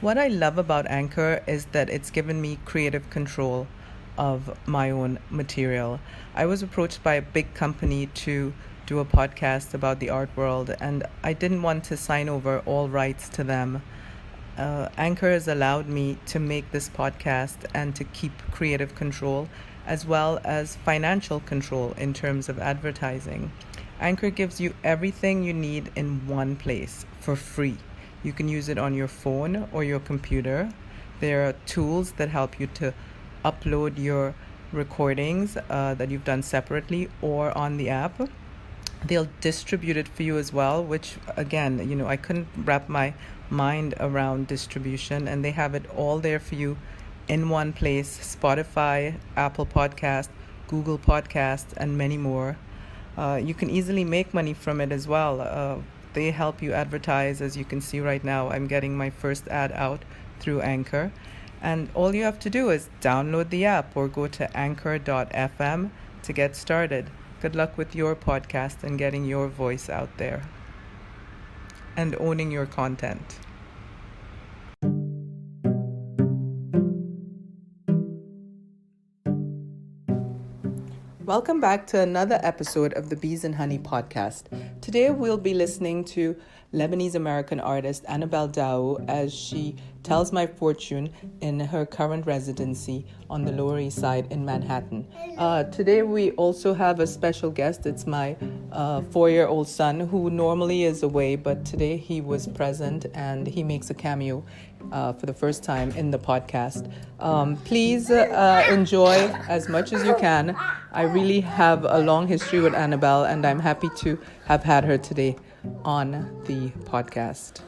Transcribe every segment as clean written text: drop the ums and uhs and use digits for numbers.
What I love about Anchor is that it's given me creative control of my own material. I was approached by a big company to do a podcast about the art world, and I didn't want to sign over all rights to them. Anchor has allowed me to make this podcast and to keep creative control as well as financial control in terms of advertising. Anchor gives you everything you need in one place for free. You can use it on your phone or your computer. There are tools that help you to upload your recordings that you've done separately or on the app. They'll distribute it for you as well, which again, I couldn't wrap my mind around distribution, and they have it all there for you in one place: Spotify, Apple Podcast, Google Podcast, and many more. You can easily make money from it as well. They help you advertise. As you can see right now, I'm getting my first ad out through Anchor. And all you have to do is download the app or go to anchor.fm to get started. Good luck with your podcast and getting your voice out there and owning your content. Welcome back to another episode of the Bees and Honey podcast. Today we'll be listening to Lebanese American artist Annabel Daou as she tells my fortune in her current residency on the Lower East Side in Manhattan. Today we also have a special guest. It's my 4-year-old son who normally is away, but today he was present and he makes a cameo for the first time in the podcast. Please enjoy as much as you can. I really have a long history with Annabel, and I'm happy to have had her today on the podcast.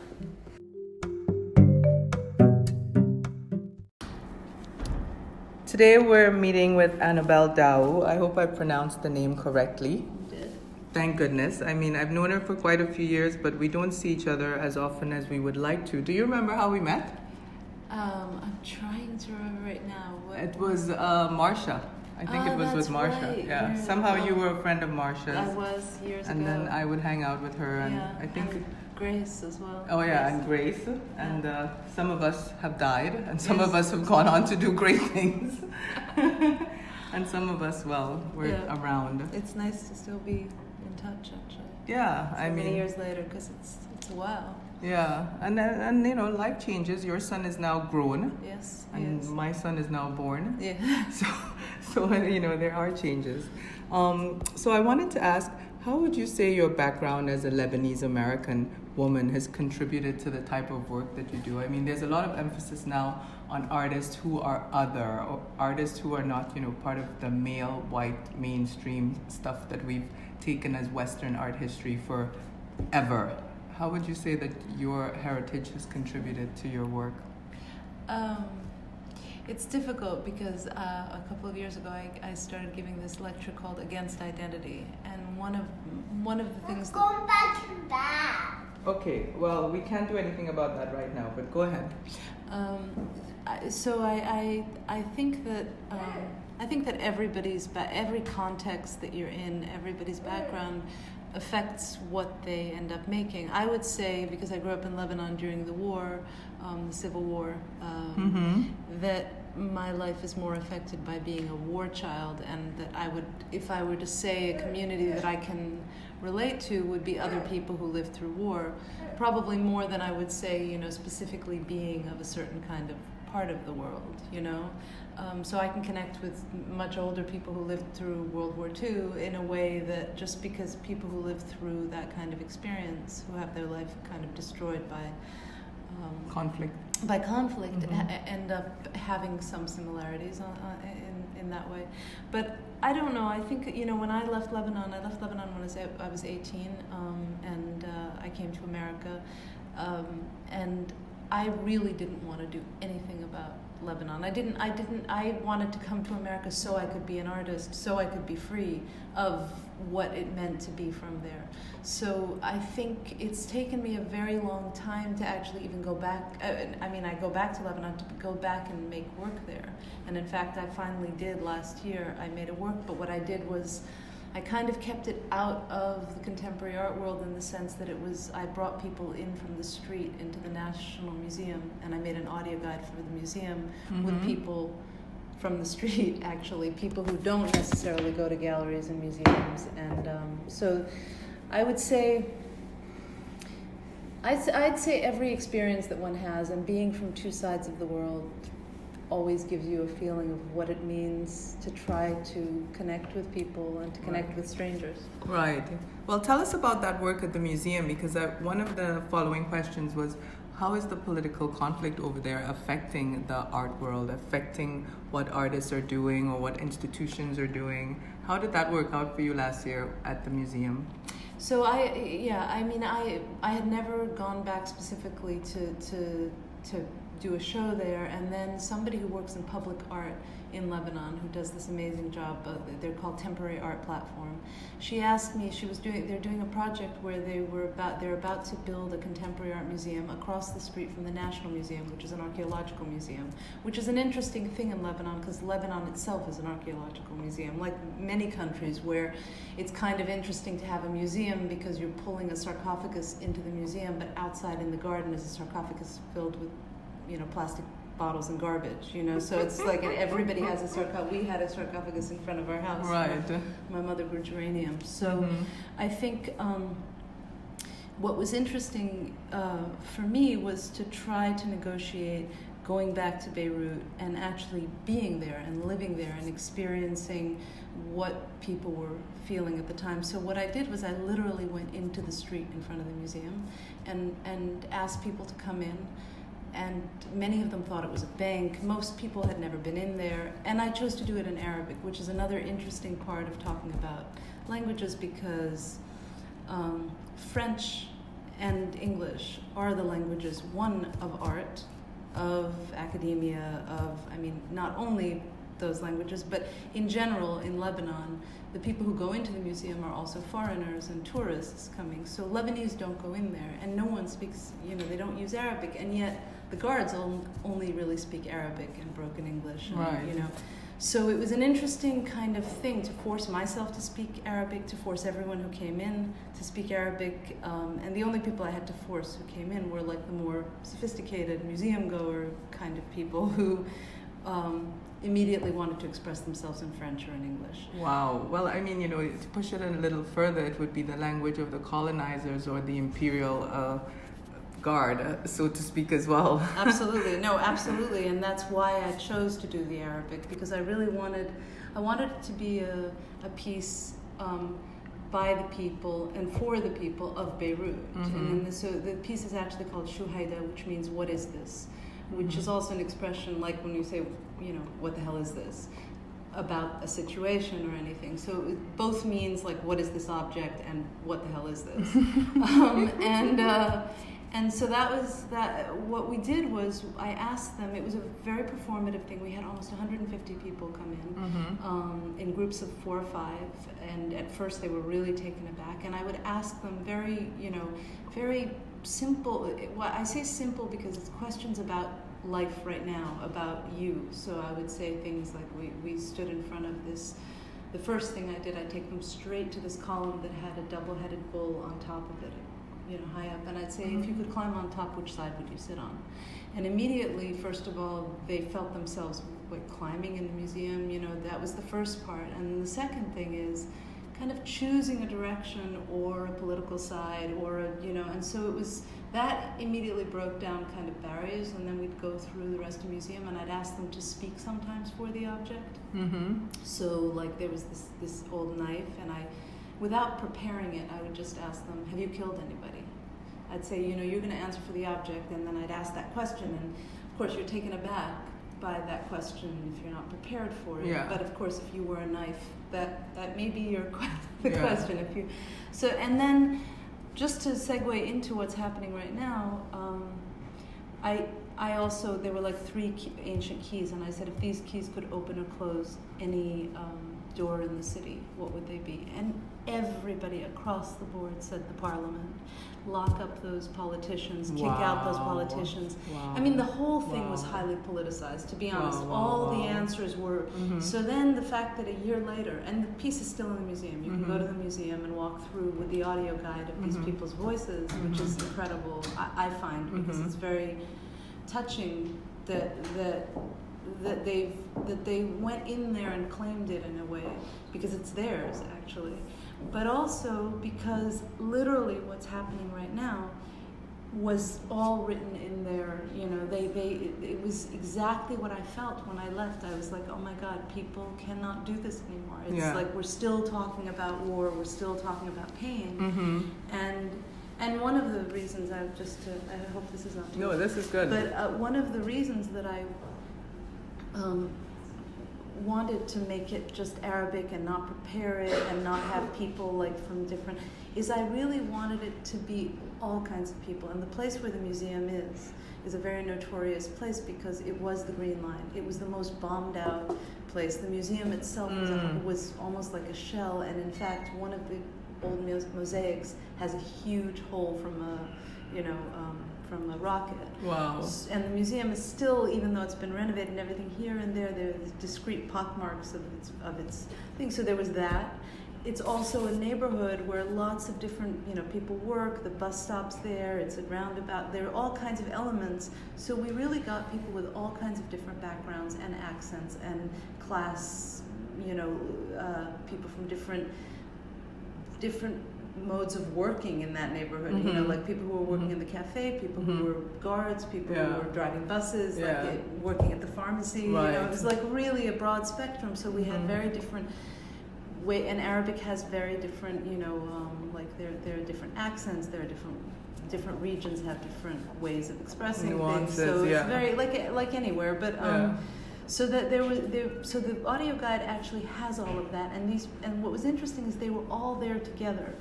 Today we're meeting with Annabel Daou. I hope I pronounced the name correctly. You did. Thank goodness. I mean, I've known her for quite a few years, but we don't see each other as often as we would like to. Do you remember how we met? I'm trying to remember right now. It was Marsha. I think it was with Marsha. Right. Yeah. Somehow you were a friend of Marsha's. I was years ago. And then I would hang out with her, and yeah, I think. and Grace as well. Oh yeah, and Grace. And some of us have died, and some of us have gone on to do great things. And some of us, well, we're around. It's nice to still be in touch, actually. Yeah, so many years later, because it's a while. Yeah, and life changes. Your son is now grown. Yes. And my son is now born. Yeah. So there are changes. So I wanted to ask, how would you say your background as a Lebanese American woman has contributed to the type of work that you do? I mean, there's a lot of emphasis now on artists who are other, or artists who are not, part of the male, white, mainstream stuff that we've taken as Western art history forever. How would you say that your heritage has contributed to your work? It's difficult because a couple of years ago I started giving this lecture called Against Identity, and one of the things Go back to that. Okay, well, we can't do anything about that right now, but go ahead. So I think that every context that you're in, everybody's background affects what they end up making. I would say, because I grew up in Lebanon during the war, the civil war, that my life is more affected by being a war child, and that I would, if I were to say a community that I can relate to, would be other people who lived through war, probably more than I would say, specifically being of a certain kind of part of the world, So I can connect with much older people who lived through World War II in a way that just because people who lived through that kind of experience, who have their life kind of destroyed by conflict, end up having some similarities in that way. But I don't know. I think, when I left Lebanon when I was 18, and I came to America, and I really didn't want to do anything about Lebanon. I wanted to come to America so I could be an artist, so I could be free of what it meant to be from there. So I think it's taken me a very long time to actually even go back. I go back to Lebanon to go back and make work there. And in fact, I finally did last year. I made a work, but what I did was I kind of kept it out of the contemporary art world in the sense that I brought people in from the street into the National Museum, and I made an audio guide for the museum with people from the street, actually, people who don't necessarily go to galleries and museums. And so I would say, I'd say every experience that one has, and being from two sides of the world, always gives you a feeling of what it means to try to connect with people and to connect with strangers. Right. Well, tell us about that work at the museum, because one of the following questions was, how is the political conflict over there affecting the art world, affecting what artists are doing or what institutions are doing? How did that work out for you last year at the museum? So I had never gone back specifically to do a show there, and then somebody who works in public art in Lebanon, who does this amazing job, they're called Temporary Art Platform. She asked me, they're doing a project where they're about to build a contemporary art museum across the street from the National Museum, which is an archaeological museum, which is an interesting thing in Lebanon, because Lebanon itself is an archaeological museum, like many countries where it's kind of interesting to have a museum because you're pulling a sarcophagus into the museum, but outside in the garden is a sarcophagus filled with plastic bottles and garbage, so it's like everybody has a sarcophagus. We had a sarcophagus in front of our house. Right. My mother grew geraniums. So I think what was interesting for me was to try to negotiate going back to Beirut and actually being there and living there and experiencing what people were feeling at the time. So what I did was I literally went into the street in front of the museum and asked people to come in. And many of them thought it was a bank. Most people had never been in there. And I chose to do it in Arabic, which is another interesting part of talking about languages, because French and English are the languages, one, of art, of academia, not only those languages, but in general, in Lebanon, the people who go into the museum are also foreigners and tourists coming. So Lebanese don't go in there, and no one speaks, they don't use Arabic, and yet the guards only really speak Arabic and broken English. And, right. So it was an interesting kind of thing to force myself to speak Arabic, to force everyone who came in to speak Arabic, and the only people I had to force who came in were like the more sophisticated museum goer kind of people who immediately wanted to express themselves in French or in English. Wow. Well, to push it a little further, it would be the language of the colonizers or the imperial guard, so to speak, as well. Absolutely. No, absolutely. And that's why I chose to do the Arabic, because I really wanted it to be a piece by the people and for the people of Beirut. And so the piece is actually called Shuhaida, which means what is this? Which is also an expression like when you say, what the hell is this? About a situation or anything. So it both means like, what is this object and what the hell is this? And so that was that. What we did was I asked them, it was a very performative thing. We had almost 150 people come in groups of 4 or 5. And at first they were really taken aback. And I would ask them very simple. Well, I say simple because it's questions about life right now, about you. So I would say things like we stood in front of this. The first thing I did, I take them straight to this column that had a double-headed bull on top of it, high up. And I'd say, if you could climb on top, which side would you sit on? And immediately, first of all, they felt themselves like climbing in the museum. That was the first part. And the second thing is kind of choosing a direction or a political side or and so it was that immediately broke down kind of barriers, and then we'd go through the rest of the museum and I'd ask them to speak sometimes for the object. So like there was this old knife, and without preparing it, I would just ask them, have you killed anybody? I'd say, you're going to answer for the object, and then I'd ask that question, and of course you're taken aback by that question if you're not prepared for it. Yeah. But of course, if you were a knife, that may be your question. If you, so and then, just to segue into what's happening right now, I also, there were like 3 ancient keys, and I said if these keys could open or close any door in the city, what would they be? And everybody across the board said the parliament. Lock up those politicians, kick out those politicians. Wow. I mean, the whole thing was highly politicized, to be honest. All the answers were. So then the fact that a year later, and the piece is still in the museum, you can go to the museum and walk through with the audio guide of these people's voices, which is incredible, I find, because it's very touching that they went in there and claimed it in a way, because it's theirs actually, but also because literally what's happening right now was all written in there. You know, it was exactly what I felt when I left. I was like, oh my God, people cannot do this anymore. It's like we're still talking about war, we're still talking about pain, and one of the reasons I hope this is not too No, this is good. But one of the reasons that I wanted to make it just Arabic and not prepare it and not have people like from different, is I really wanted it to be all kinds of people. And the place where the museum is a very notorious place because it was the Green Line. It was the most bombed out place. The museum itself was almost like a shell, and in fact one of the old mosaics has a huge hole from a rocket. Wow. And the museum is still, even though it's been renovated and everything, here and there are discrete pockmarks of its thing. So there was that. It's also a neighborhood where lots of different, people work. The bus stop's there. It's a roundabout. There are all kinds of elements. So we really got people with all kinds of different backgrounds and accents and class, people from different modes of working in that neighborhood, like people who were working in the cafe, people who were guards, people who were driving buses, working at the pharmacy. It was like really a broad spectrum. So we had very different way, and Arabic has very different, like there are different accents, there are different regions have different ways of expressing nuances, things. So it's very like anywhere, but. So that so the audio guide actually has all of that, and what was interesting is they were all there together,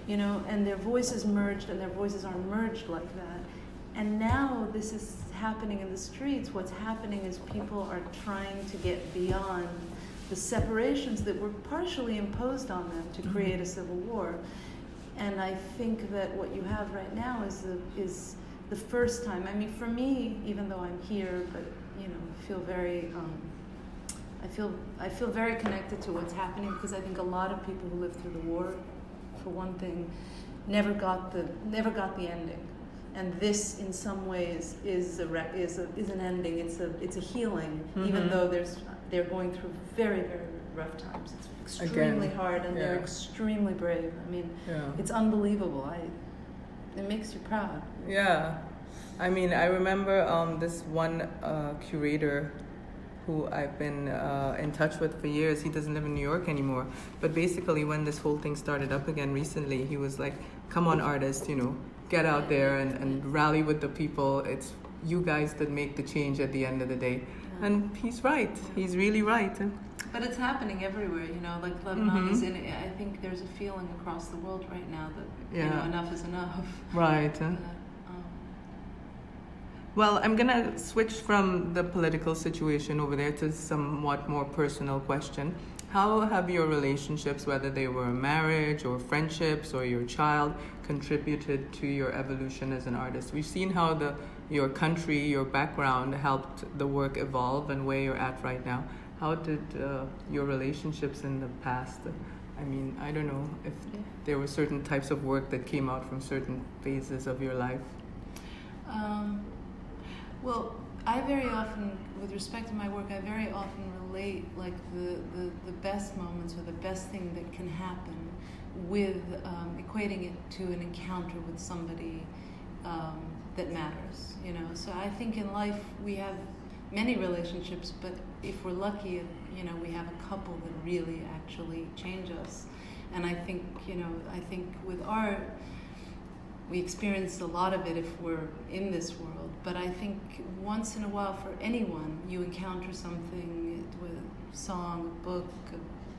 and their voices merged, and their voices are merged like that. And now this is happening in the streets. What's happening is people are trying to get beyond the separations that were partially imposed on them to create a civil war. And I think that what you have right now is the first time. I mean, for me, even though I'm here, but I feel very connected to what's happening, because I think a lot of people who lived through the war, for one thing, never got the ending, and this in some ways is an ending. It's a healing, even though they're going through very, very rough times. It's extremely hard, and they're extremely brave. I mean, it's unbelievable. It makes you proud. Yeah. I mean, I remember this one curator who I've been in touch with for years. He doesn't live in New York anymore. But basically, when this whole thing started up again recently, he was like, come on, artists, get out there and rally with the people. It's you guys that make the change at the end of the day. And he's right. He's really right. But it's happening everywhere, like Lebanon is in it. I think there's a feeling across the world right now that, enough is enough. Right. Well, I'm going to switch from the political situation over there to somewhat more personal question. How have your relationships, whether they were marriage or friendships or your child, contributed to your evolution as an artist? We've seen how your country, your background helped the work evolve and where you're at right now. How did your relationships in the past, I mean, I don't know if there were certain types of work that came out from certain phases of your life? Well, I very often, with respect to my work, I very often relate like the best moments or the best thing that can happen with equating it to an encounter with somebody that matters, So I think in life we have many relationships, but if we're lucky, we have a couple that really actually change us. And I think, with art, we experience a lot of it if we're in this world. But I think once in a while, for anyone, you encounter something with a song, a book,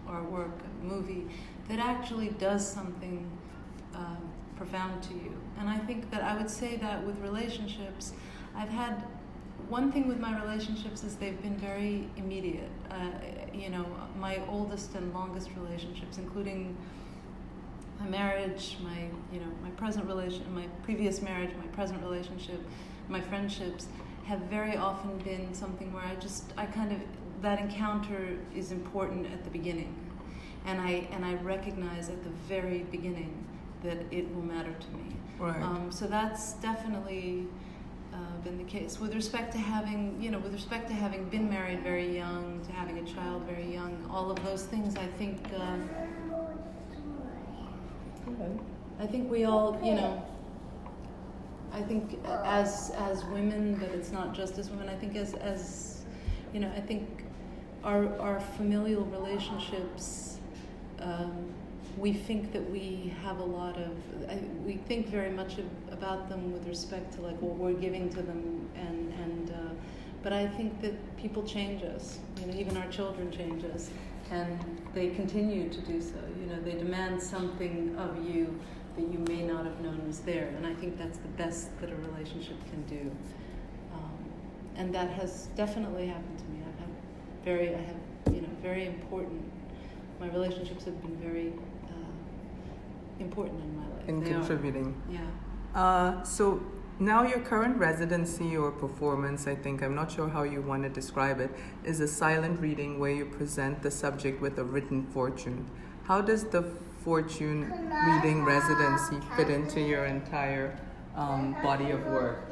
artwork, a movie, that actually does something profound to you. And I think that I would say that with relationships, I've had one thing with my relationships is they've been very immediate. My oldest and longest relationships, including my marriage, my present my previous marriage, my present relationship, my friendships, have very often been something where that encounter is important at the beginning, and I recognize at the very beginning that it will matter to me. Right. So that's definitely been the case with respect to having been married very young, to having a child very young. All of those things, I think. I think we all, I think as women, but it's not just as women. I think as I think our familial relationships, we think that we have a lot of, we think very much about them with respect to like what we're giving to them, but I think that people change us. Even our children change us, and they continue to do so. They demand something of you that you may not have known was there, and I think that's the best that a relationship can do. And that has definitely happened to me. I have very important. My relationships have been very important in my life. In contributing. Yeah. So now your current residency or performance, I think, I'm not sure how you want to describe it, is a silent reading where you present the subject with a written fortune. How does the fortune reading residency fit into your entire body of work?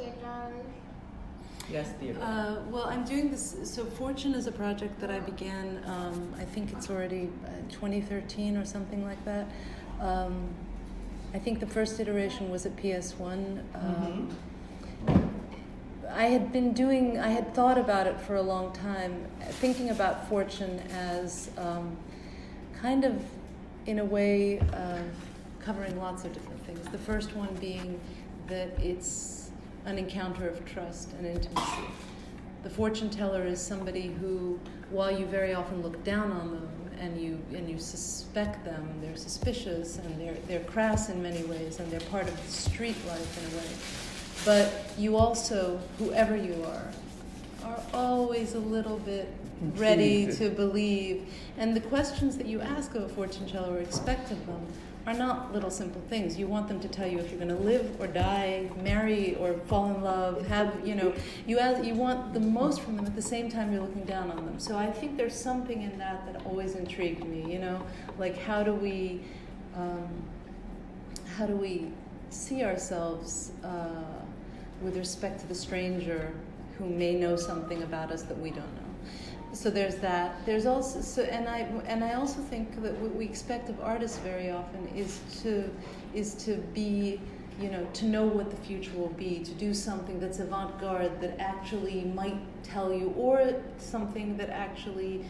Yes, Theodore. Well, I'm doing this. So Fortune is a project that I began, I think it's already 2013 or something like that. I think the first iteration was at PS1. I had thought about it for a long time, thinking about Fortune as kind of, in a way, covering lots of different things. The first one being that it's an encounter of trust and intimacy. The fortune teller is somebody who, while you very often look down on them and you suspect them, they're suspicious and they're crass in many ways and they're part of the street life in a way. But you also, whoever you are always a little bit ready to believe. And the questions that you ask of a fortune teller or expect of them are not little simple things. You want them to tell you if you're going to live or die, marry or fall in love, you want the most from them at the same time you're looking down on them. So I think there's something in that always intrigued me, like how do we see ourselves with respect to the stranger who may know something about us that we don't know. So there's that. There's also and I also think that what we expect of artists very often is to be, to know what the future will be, to do something that's avant-garde that actually might tell you, or something that actually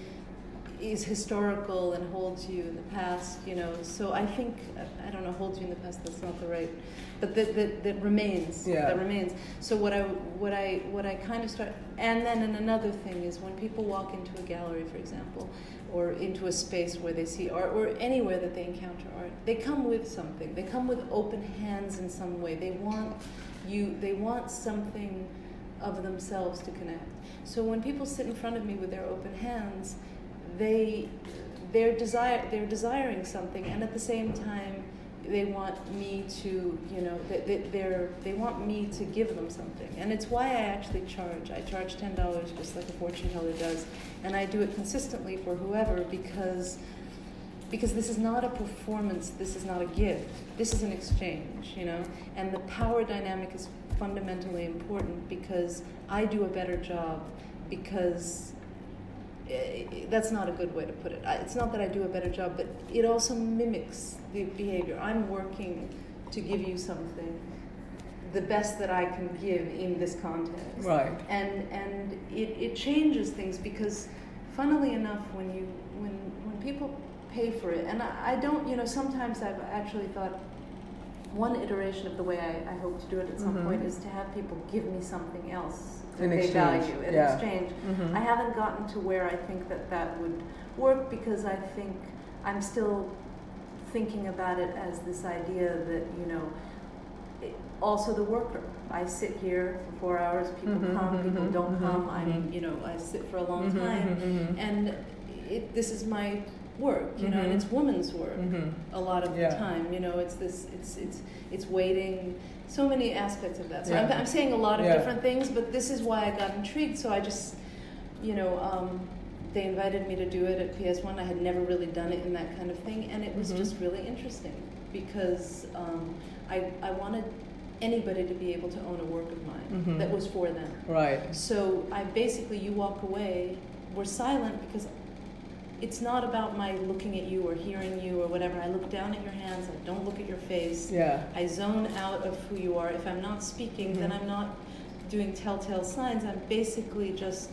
is historical and holds you in the past, So I think, I don't know, holds you in the past, that's not the right, but that remains. Yeah. That remains. So what I kind of start, and then another thing is when people walk into a gallery, for example, or into a space where they see art, or anywhere that they encounter art, they come with something. They come with open hands in some way. They want something of themselves to connect. So when people sit in front of me with their open hands, they're desiring something, and at the same time they want me to, they want me to give them something. And it's why I actually charge. I charge $10 just like a fortune teller does, and I do it consistently for whoever, because this is not a performance, this is not a gift, this is an exchange, and the power dynamic is fundamentally important, because I do a better job, because that's not a good way to put it. It's not that I do a better job, but it also mimics the behavior. I'm working to give you something, the best that I can give in this context. Right. And it changes things, because funnily enough, when people pay for it, and I don't, sometimes I've actually thought one iteration of the way I hope to do it at some point is to have people give me something else that they value in exchange. I haven't gotten to where I think that would work, because I think I'm still thinking about it as this idea that, also the worker, I sit here for 4 hours. People come, people don't come. I sit for a long time, and this is my work, and it's women's work a lot of the time. It's waiting. So many aspects of that. So I'm saying a lot of different things, but this is why I got intrigued. So I just, they invited me to do it at PS1. I had never really done it in that kind of thing, and it was just really interesting because I wanted anybody to be able to own a work of mine that was for them. Right. So you walk away, we're silent because it's not about my looking at you or hearing you or whatever. I look down at your hands, I don't look at your face. Yeah. I zone out of who you are. If I'm not speaking, then I'm not doing telltale signs. I'm basically just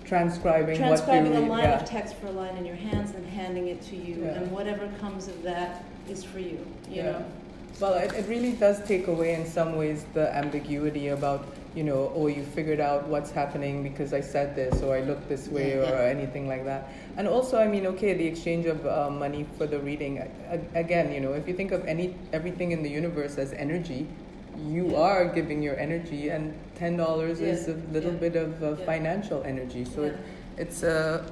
transcribing a line of text for a line in your hands and handing it to you, and whatever comes of that is for you, you know? Well, it really does take away in some ways the ambiguity about, you figured out what's happening because I said this or I looked this way or anything like that. And also, the exchange of money for the reading, again, if you think of everything in the universe as energy, you are giving your energy, and $10 is a little bit of financial energy. So it's a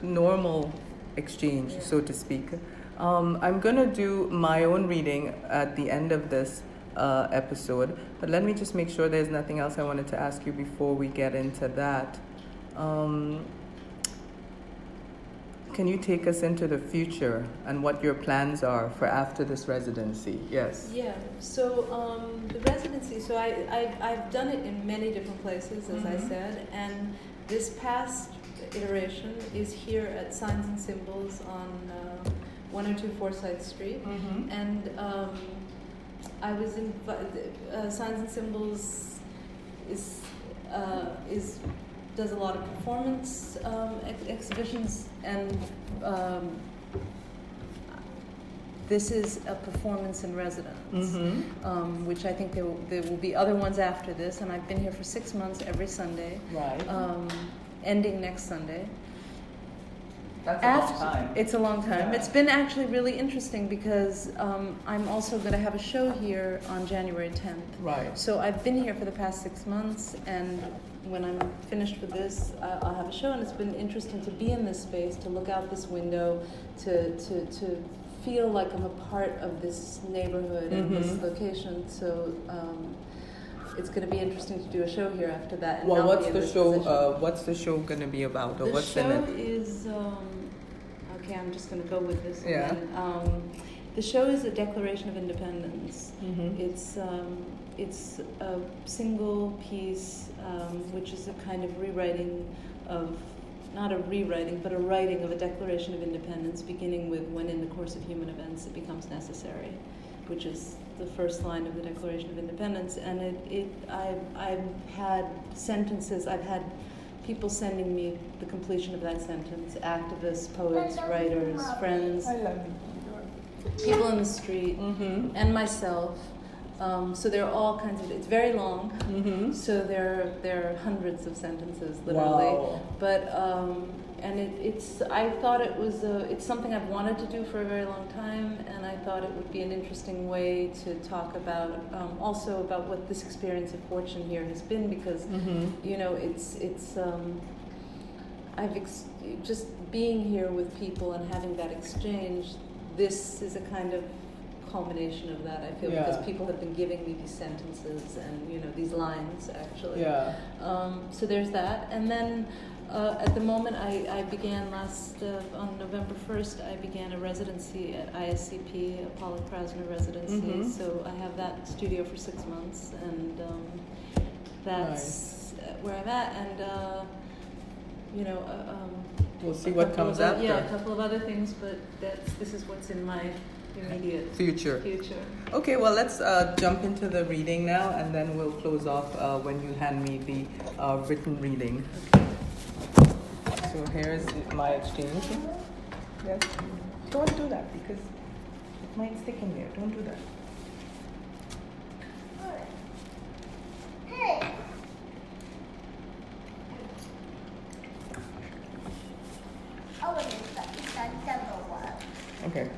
normal exchange, so to speak. I'm going to do my own reading at the end of this episode, but let me just make sure there's nothing else I wanted to ask you before we get into that. Can you take us into the future and what your plans are for after this residency? Yes. Yeah. So the residency. So I've done it in many different places, as I said, and this past iteration is here at Signs and Symbols on 102 Forsyth Street, and I was in Signs and Symbols does a lot of performance exhibitions, and this is a performance in residence, which I think there will be other ones after this, and I've been here for 6 months every Sunday, ending next Sunday. That's a long time. It's a long time. Yeah. It's been actually really interesting because I'm also going to have a show here on January 10th. Right. So I've been here for the past 6 months, and when I'm finished with this, I'll have a show, and it's been interesting to be in this space, to look out this window, to feel like I'm a part of this neighborhood and this location. So it's going to be interesting to do a show here after that. And well, what's the show? What's the show going to be about, or what's in it? The show is okay. I'm just going to go with this. Yeah. Then, the show is a Declaration of Independence. It's a single piece, which is a kind of rewriting of, not a rewriting, but a writing of a Declaration of Independence, beginning with when in the course of human events it becomes necessary, which is the first line of the Declaration of Independence. And I've had sentences, I've had people sending me the completion of that sentence, activists, poets, writers, friends, people in the street, and myself. So there are all kinds of, it's very long, so there are hundreds of sentences, literally. Wow. But, and I thought it's something I've wanted to do for a very long time, and I thought it would be an interesting way to talk about, also about what this experience of fortune here has been, because, just being here with people and having that exchange, this is a kind of culmination of that, I feel, because people have been giving me these sentences and these lines actually. Yeah. So there's that, and then at the moment I began on November 1st I began a residency at ISCP, a Paula Krasner residency. So I have that studio for 6 months, and that's where I'm at, and we'll see what comes after. Yeah, a couple of other things, but this is what's in my immediate future. Okay, well, let's jump into the reading now, and then we'll close off when you hand me the written reading. So here's my exchange. Yes. Don't do that because it might stick in there. Don't do that. Hey. Oh, it's a double one. Okay.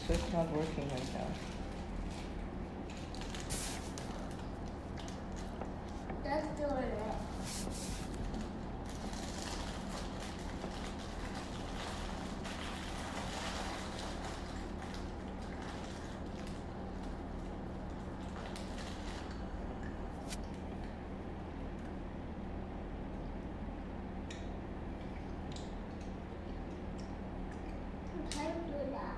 It's just not working right now. That's doing it. How do you do that?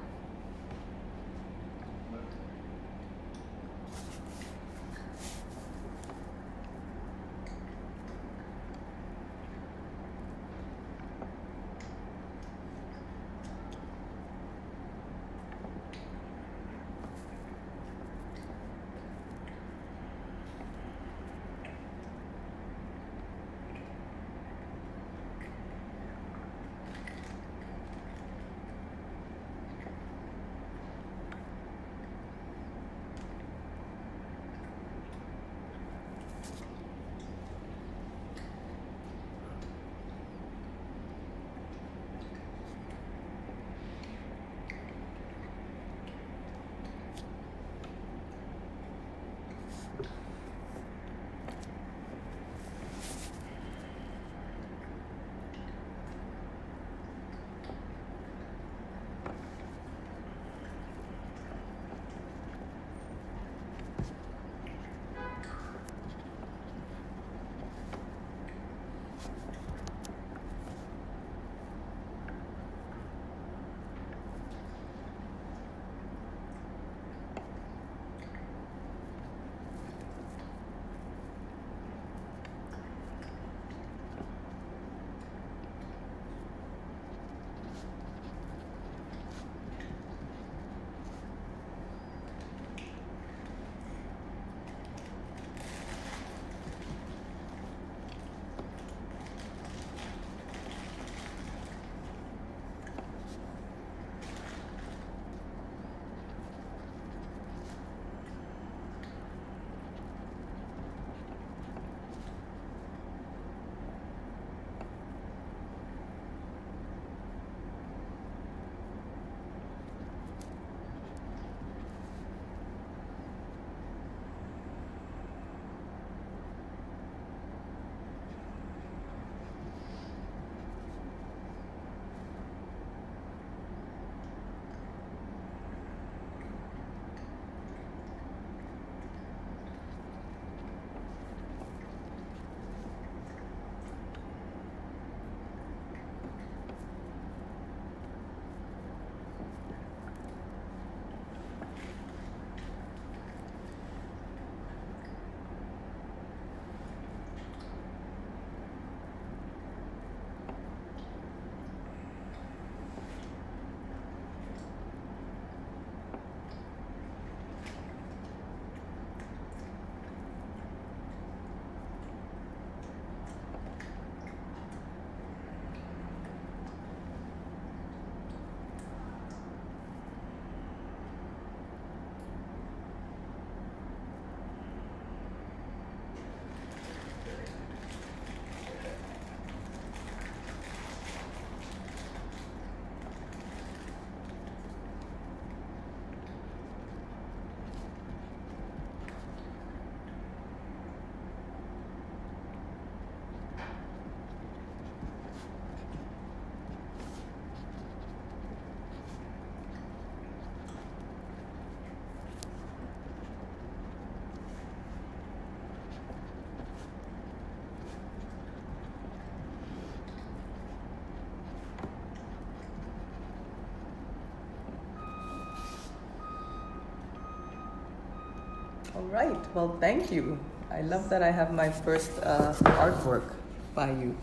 All right. Well, thank you. I love that I have my first artwork by you.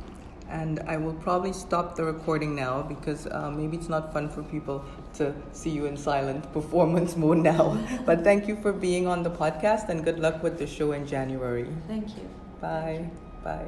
And I will probably stop the recording now because maybe it's not fun for people to see you in silent performance mode now. But thank you for being on the podcast and good luck with the show in January. Thank you. Bye. Bye.